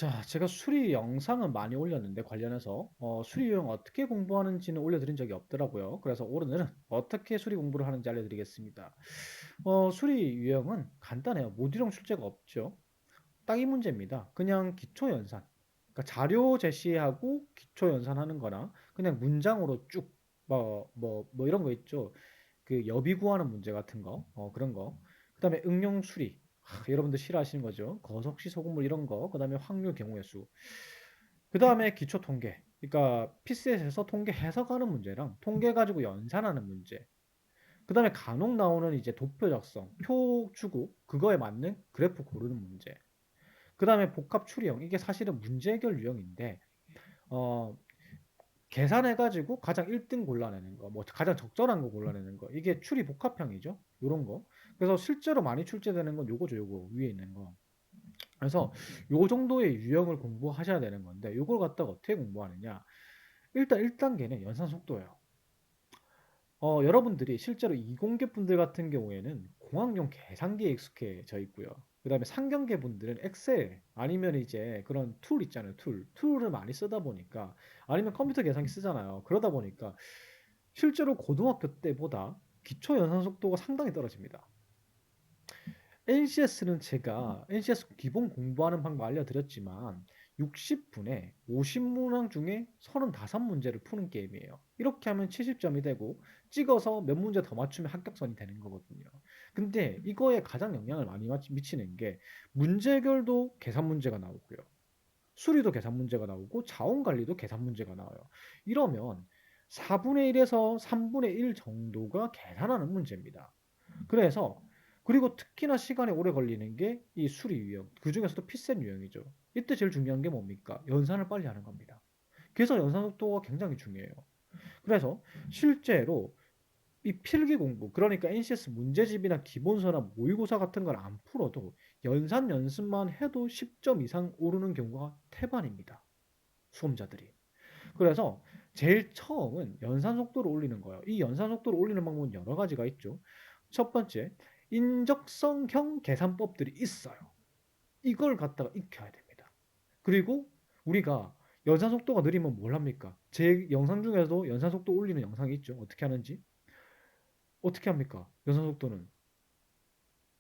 자, 제가 수리 영상은 많이 올렸는데 관련해서 수리 유형 어떻게 공부하는지는 올려드린 적이 없더라고요. 그래서 오늘은 어떻게 수리 공부를 하는지 알려드리겠습니다. 수리 유형은 간단해요. 모듈형 출제가 없죠. 딱 이 문제입니다. 그냥 기초 연산. 그러니까 자료 제시하고 기초 연산하는 거나 그냥 문장으로 쭉 이런 거 있죠. 그 여비 구하는 문제 같은 거, 그런 거. 그다음에 응용 수리. 여러분들 싫어하시는 거죠. 거석시 소금물 이런 거. 그다음에 확률 경우의 수. 그다음에 기초 통계. 그러니까 피셋에서 통계 해석하는 문제랑 통계 가지고 연산하는 문제. 그다음에 간혹 나오는 이제 도표 작성, 표 주고 그거에 맞는 그래프 고르는 문제. 그다음에 복합 추리형. 이게 사실은 문제 해결 유형인데 어, 계산해가지고 가장 1등 골라내는 거, 뭐 가장 적절한 거 골라내는 거. 이게 추리 복합형이죠. 요런 거. 그래서 실제로 많이 출제되는 건 요거죠, 요거 위에 있는 거. 그래서 요 정도의 유형을 공부하셔야 되는 건데 요걸 갖다가 어떻게 공부하느냐? 일단 1단계는 연산 속도예요. 여러분들이 실제로 이공계 분들 같은 경우에는 공학용 계산기에 익숙해져 있고요. 그다음에 상경계 분들은 엑셀 아니면 이제 그런 툴 있잖아요. 툴을 많이 쓰다 보니까 아니면 컴퓨터 계산기 쓰잖아요. 그러다 보니까 실제로 고등학교 때보다 기초 연산 속도가 상당히 떨어집니다. NCS는 제가 NCS 기본 공부하는 방법 알려드렸지만 60분에 50문항 중에 35문제를 푸는 게임이에요. 이렇게 하면 70점이 되고 찍어서 몇 문제 더 맞추면 합격선이 되는 거거든요. 근데 이거에 가장 영향을 많이 미치는 게 문제 해결도 계산 문제가 나오고요. 수리도 계산 문제가 나오고 자원 관리도 계산 문제가 나와요. 이러면 4분의 1에서 3분의 1 정도가 계산하는 문제입니다. 그래서 그리고 특히나 시간이 오래 걸리는 게 이 수리 유형. 그중에서도 피셋 유형이죠. 이때 제일 중요한 게 뭡니까? 연산을 빨리 하는 겁니다. 그래서 연산 속도가 굉장히 중요해요. 그래서 실제로 이 필기 공부, 그러니까 NCS 문제집이나 기본서나 모의고사 같은 걸 안 풀어도 연산 연습만 해도 10점 이상 오르는 경우가 태반입니다. 수험자들이. 그래서 제일 처음은 연산 속도를 올리는 거예요. 이 연산 속도를 올리는 방법은 여러 가지가 있죠. 첫 번째, 인적성형 계산법들이 있어요. 이걸 갖다가 익혀야 됩니다. 그리고 우리가 연산 속도가 느리면 뭘 합니까? 제 영상 중에도 연산 속도 올리는 영상이 있죠. 어떻게 하는지. 어떻게 합니까? 연산 속도는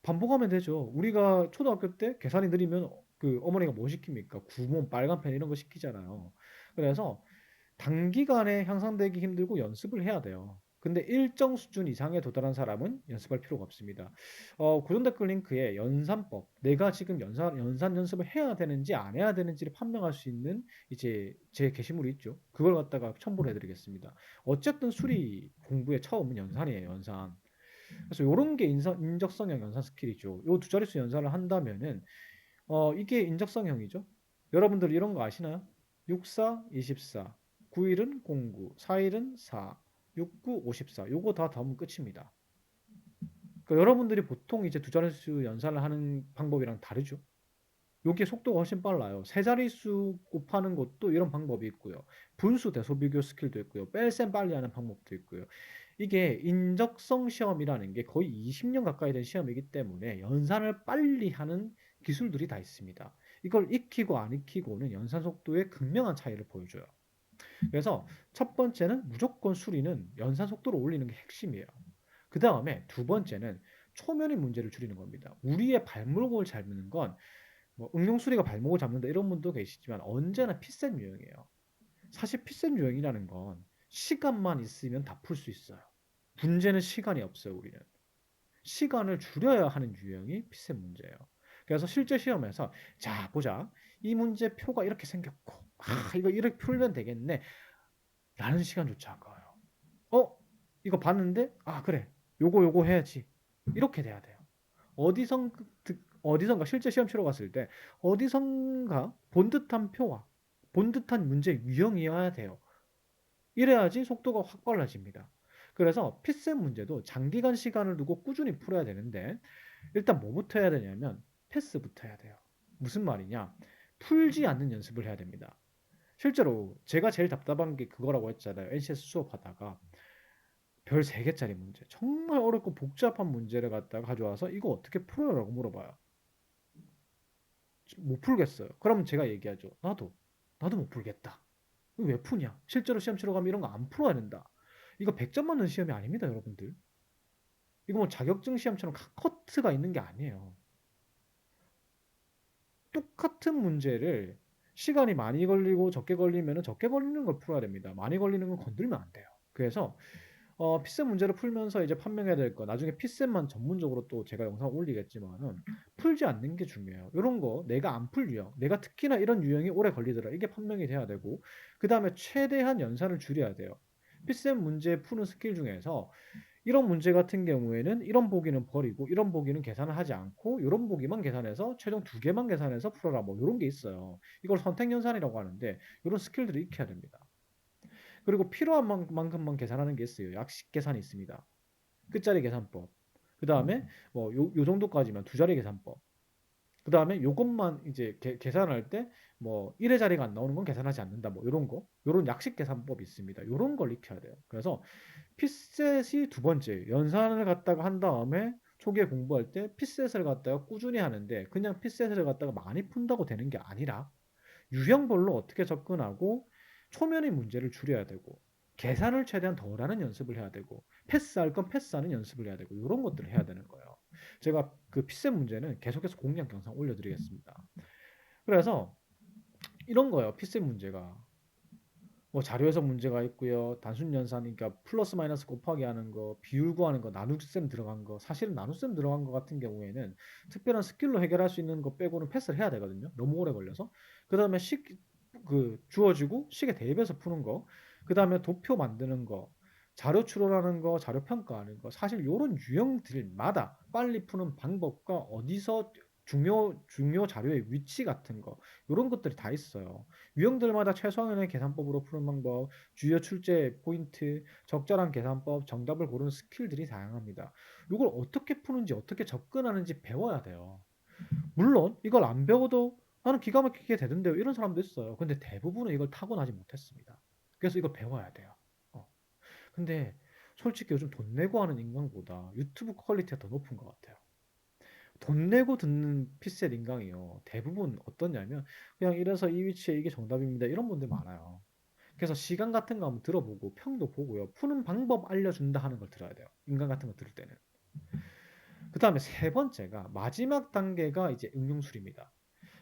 반복하면 되죠. 우리가 초등학교 때 계산이 느리면 그 어머니가 뭐 시킵니까? 구몬, 빨간펜 이런 거 시키잖아요. 그래서 단기간에 향상되기 힘들고 연습을 해야 돼요. 근데 일정 수준 이상에 도달한 사람은 연습할 필요가 없습니다. 고정 댓글 링크에 연산법, 내가 지금 연산 연습을 해야 되는지 안 해야 되는지를 판명할 수 있는 이제 제 게시물이 있죠. 그걸 갖다가 첨부를 해드리겠습니다. 어쨌든 수리 공부의 처음은 연산이에요, 연산. 그래서 이런 게 인적성형 연산 스킬이죠. 요 두 자릿수 연산을 한다면은 이게 인적성형이죠. 여러분들 이런 거 아시나요? 64, 24, 9일은 09, 4일은 4, 69, 54. 요거 다 더하면 끝입니다. 그러니까 여러분들이 보통 이제 두 자릿수 연산을 하는 방법이랑 다르죠. 요게 속도가 훨씬 빨라요. 세 자릿수 곱하는 것도 이런 방법이 있고요. 분수 대소 비교 스킬도 있고요. 뺄셈 빨리 하는 방법도 있고요. 이게 인적성 시험이라는 게 거의 20년 가까이 된 시험이기 때문에 연산을 빨리 하는 기술들이 다 있습니다. 이걸 익히고 안 익히고는 연산 속도에 극명한 차이를 보여줘요. 그래서 첫 번째는 무조건 수리는 연산 속도를 올리는 게 핵심이에요. 그 다음에 두 번째는 초면인 문제를 줄이는 겁니다. 우리의 발목을 잡는 건 뭐 응용수리가 발목을 잡는다 이런 분도 계시지만 언제나 피셋 유형이에요. 사실 피셋 유형이라는 건 시간만 있으면 다 풀 수 있어요. 문제는 시간이 없어요, 우리는. 시간을 줄여야 하는 유형이 피셋 문제예요. 그래서 실제 시험에서 자, 보자. 이 문제 표가 이렇게 생겼고 이거 이렇게 풀면 되겠네. 라는 시간조차 아까워요. 어? 이거 봤는데 그래. 요거 해야지. 이렇게 돼야 돼요. 어디선 어디선가 실제 시험 치러 갔을 때 어디선가 본 듯한 표와 본 듯한 문제 유형이어야 돼요. 이래야지 속도가 확 빨라집니다. 그래서 피셋 문제도 장기간 시간을 두고 꾸준히 풀어야 되는데 일단 뭐부터 해야 되냐면 패스부터 해야 돼요. 무슨 말이냐? 풀지 않는 연습을 해야 됩니다. 실제로 제가 제일 답답한 게 그거라고 했잖아요. NCS 수업하다가 별 3개짜리 문제, 정말 어렵고 복잡한 문제를 갖다가 가져와서 이거 어떻게 풀어요라고 물어봐요. 못 풀겠어요. 그러면 제가 얘기하죠. 나도 못 풀겠다. 이거 왜 푸냐? 실제로 시험 치러 가면 이런 거 안 풀어야 된다. 이거 100점 맞는 시험이 아닙니다, 여러분들. 이거 뭐 자격증 시험처럼 카커트가 있는 게 아니에요. 똑같은 문제를 시간이 많이 걸리고 적게 걸리면 적게 걸리는 걸 풀어야 됩니다. 많이 걸리는 건 건들면 안 돼요. 그래서 피셋 문제를 풀면서 이제 판명해야 될 거, 나중에 피셋만 전문적으로 또 제가 영상 올리겠지만은 풀지 않는 게 중요해요. 이런 거 내가 안 풀 유형, 내가 특히나 이런 유형이 오래 걸리더라. 이게 판명이 돼야 되고, 그 다음에 최대한 연산을 줄여야 돼요. 피셋 문제 푸는 스킬 중에서 이런 문제 같은 경우에는 이런 보기는 버리고 이런 보기는 계산을 하지 않고 이런 보기만 계산해서 최종 두 개만 계산해서 풀어라 뭐 이런 게 있어요. 이걸 선택 연산이라고 하는데 이런 스킬들을 익혀야 됩니다. 그리고 필요한 만큼만 계산하는 게 있어요. 약식 계산이 있습니다. 끝자리 계산법. 그 다음에 뭐 요 정도까지만 두 자리 계산법. 그 다음에 요것만 이제 계산할 때 뭐 1의 자리가 안 나오는 건 계산하지 않는다. 뭐 요런 거. 요런 약식 계산법이 있습니다. 요런 걸 익혀야 돼요. 그래서 피셋이 두 번째, 연산을 갖다가 한 다음에 초기에 공부할 때 피셋을 갖다가 꾸준히 하는데 그냥 피셋을 갖다가 많이 푼다고 되는 게 아니라 유형별로 어떻게 접근하고 초면의 문제를 줄여야 되고 계산을 최대한 덜 하는 연습을 해야 되고 패스할 건 패스하는 연습을 해야 되고 이런 것들을 해야 되는 거예요. 제가 그 피셋 문제는 계속해서 공략 영상 올려드리겠습니다. 그래서 이런 거예요. 피셋 문제가. 뭐 자료 해석 문제가 있고요. 단순 연산이니까 플러스 마이너스 곱하기 하는 거, 비율 구하는 거, 나눗셈 들어간 거. 사실은 나눗셈 들어간 거 같은 경우에는 특별한 스킬로 해결할 수 있는 거 빼고는 패스를 해야 되거든요. 너무 오래 걸려서. 그다음에 주어지고 식에 대입해서 푸는 거. 그다음에 도표 만드는 거. 자료 추론하는 거, 자료 평가하는 거. 사실 이런 유형들마다 빨리 푸는 방법과 어디서 중요 자료의 위치 같은 거 이런 것들이 다 있어요. 유형들마다 최소한의 계산법으로 푸는 방법, 주요 출제 포인트, 적절한 계산법, 정답을 고르는 스킬들이 다양합니다. 이걸 어떻게 푸는지 어떻게 접근하는지 배워야 돼요. 물론 이걸 안 배워도 나는 기가 막히게 되던데요. 이런 사람도 있어요. 근데 대부분은 이걸 타고나지 못했습니다. 그래서 이걸 배워야 돼요. 어. 근데 솔직히 요즘 돈 내고 하는 인강보다 유튜브 퀄리티가 더 높은 것 같아요. 돈 내고 듣는 피셋 인강이요. 대부분 어떠냐면 그냥 이래서 이 위치에 이게 정답입니다. 이런 분들 많아요. 그래서 시간 같은 거 한번 들어보고 평도 보고요. 푸는 방법 알려준다 하는 걸 들어야 돼요. 인강 같은 거 들을 때는. 그 다음에 세 번째가 마지막 단계가 이제 응용술입니다.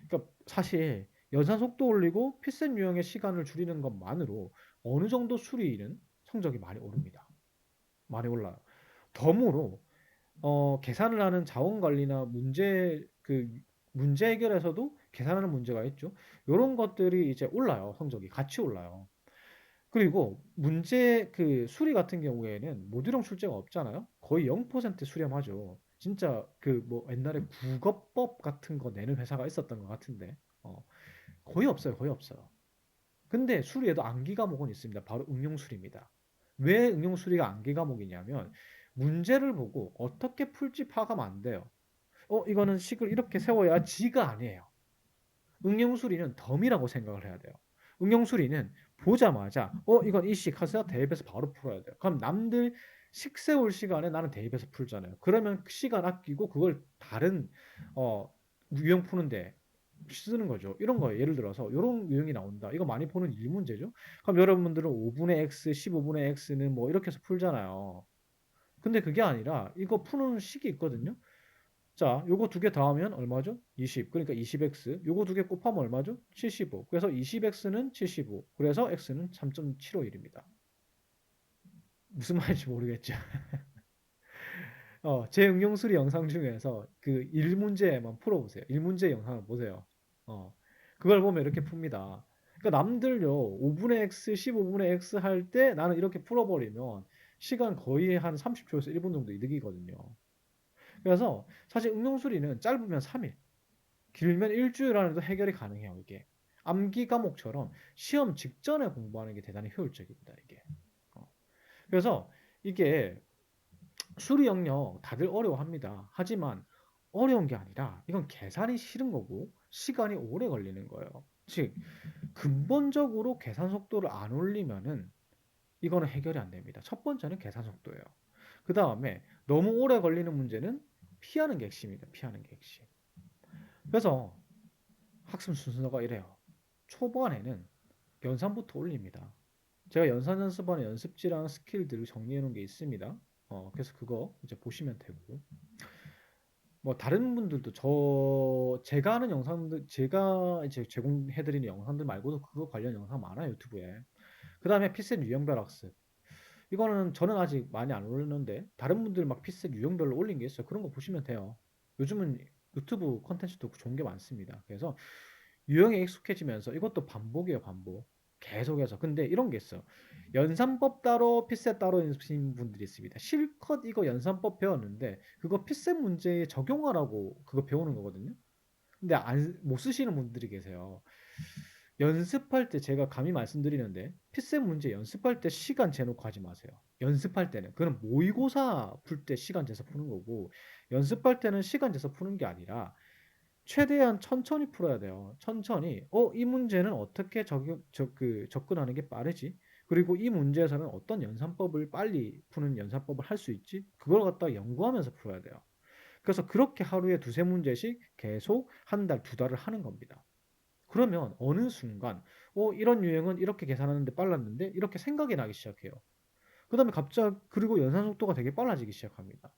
그러니까 사실 연산 속도 올리고 피셋 유형의 시간을 줄이는 것만으로 어느 정도 수리는 성적이 많이 오릅니다. 많이 올라요. 덤으로 계산을 하는 자원 관리나 문제 해결에서도 계산하는 문제가 있죠. 이런 것들이 이제 올라요. 성적이 같이 올라요. 그리고 문제 수리 같은 경우에는 모듈형 출제가 없잖아요. 거의 0% 수렴하죠. 진짜 뭐 옛날에 국어법 같은 거 내는 회사가 있었던 것 같은데 어, 거의 없어요. 거의 없어요. 근데 수리에도 암기 과목은 있습니다. 바로 응용 수리입니다. 왜 응용 수리가 암기 과목이냐면 문제를 보고 어떻게 풀지 파악하면 안 돼요. 이거는 식을 이렇게 세워야지가 아니에요. 응용수리는 덤이라고 생각을 해야 돼요. 응용수리는 보자마자 이건 이식 하세요. 대입해서 바로 풀어야 돼요. 그럼 남들 식 세울 시간에 나는 대입해서 풀잖아요. 그러면 시간 아끼고 그걸 다른 유형 푸는데 쓰는 거죠. 이런 거예요. 예를 들어서 이런 유형이 나온다. 이거 많이 보는 1문제죠. 그럼 여러분들은 5분의 x, 15분의 x는 뭐 이렇게 해서 풀잖아요. 근데 그게 아니라 이거 푸는 식이 있거든요. 자, 요거 두 개 더하면 얼마죠? 20. 그러니까 20x. 요거 두 개 곱하면 얼마죠? 75. 그래서 20x는 75. 그래서 x는 3.751입니다. 무슨 말인지 모르겠죠. 제 응용수리 영상 중에서 그 1문제만 풀어보세요. 1문제 영상을 보세요. 어, 그걸 보면 이렇게 풉니다. 그러니까 남들요, 5분의 x, 15분의 x 할 때 나는 이렇게 풀어버리면 시간 거의 한 30초에서 1분 정도 이득이거든요. 그래서 사실 응용수리는 짧으면 3일, 길면 일주일 안에도 해결이 가능해요, 이게. 암기 과목처럼 시험 직전에 공부하는 게 대단히 효율적입니다, 이게. 그래서 이게 수리 영역 다들 어려워합니다. 하지만 어려운 게 아니라 이건 계산이 싫은 거고 시간이 오래 걸리는 거예요. 즉, 근본적으로 계산 속도를 안 올리면은 이거는 해결이 안 됩니다. 첫 번째는 계산 속도예요. 그 다음에 너무 오래 걸리는 문제는 피하는 게 핵심입니다. 피하는 게 핵심. 그래서 학습 순서가 이래요. 초반에는 연산부터 올립니다. 제가 연산 연습반에 연습지랑 스킬들을 정리해 놓은 게 있습니다. 그래서 그거 이제 보시면 되고. 뭐 다른 분들도 제가 하는 영상들 제가 이제 제공해 드리는 영상들 말고도 그거 관련 영상 많아요, 유튜브에. 그다음에 피셋 유형별 학습. 이거는 저는 아직 많이 안 올렸는데 다른 분들 막 피셋 유형별로 올린 게 있어요. 그런 거 보시면 돼요. 요즘은 유튜브 콘텐츠도 좋은 게 많습니다. 그래서 유형에 익숙해지면서 이것도 반복이에요, 반복. 계속해서. 근데 이런 게 있어요. 연산법 따로 피셋 따로 있으신 분들이 있습니다. 실컷 이거 연산법 배웠는데 그거 피셋 문제에 적용하라고 그거 배우는 거거든요. 근데 못 쓰시는 분들이 계세요. 연습할 때 제가 감히 말씀드리는데 피셋 문제 연습할 때 시간 재놓고 하지 마세요. 연습할 때는 그건 모의고사 풀 때 시간 재서 푸는 거고 연습할 때는 시간 재서 푸는 게 아니라 최대한 천천히 풀어야 돼요. 천천히. 이 문제는 어떻게 접근하는 게 빠르지? 그리고 이 문제에서는 어떤 연산법을 빨리 푸는 연산법을 할 수 있지? 그걸 갖다가 연구하면서 풀어야 돼요. 그래서 그렇게 하루에 두세 문제씩 계속 한 달, 두 달을 하는 겁니다. 그러면 어느 순간, 이런 유형은 이렇게 계산하는데 빨랐는데 이렇게 생각이 나기 시작해요. 그 다음에 갑자기, 그리고 연산 속도가 되게 빨라지기 시작합니다.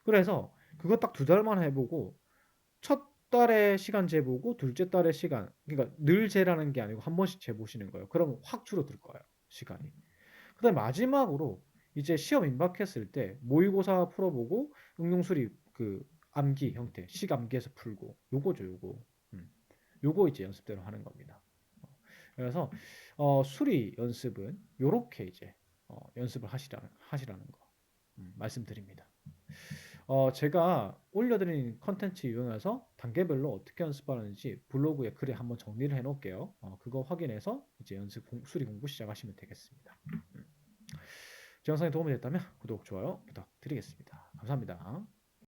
그래서 그거 딱 두 달만 해보고 첫 달에 시간 재보고 둘째 달에 시간 그러니까 늘 재라는 게 아니고 한 번씩 재보시는 거예요. 그러면 확 줄어들 거예요. 시간이. 그다음에 마지막으로 이제 시험 임박했을 때 모의고사 풀어보고 응용수리 그 암기 형태 식암기에서 풀고 요거죠 요거. 음. 요거 이제 연습대로 하는 겁니다. 그래서 수리 연습은 요렇게 이제 연습을 하시라는 거 말씀드립니다. 제가 올려드린 컨텐츠 이용해서 단계별로 어떻게 연습하는지 블로그에 글에 한번 정리를 해 놓을게요. 그거 확인해서 이제 수리 공부 시작하시면 되겠습니다. 제 영상이 도움이 됐다면 구독, 좋아요 부탁드리겠습니다. 감사합니다.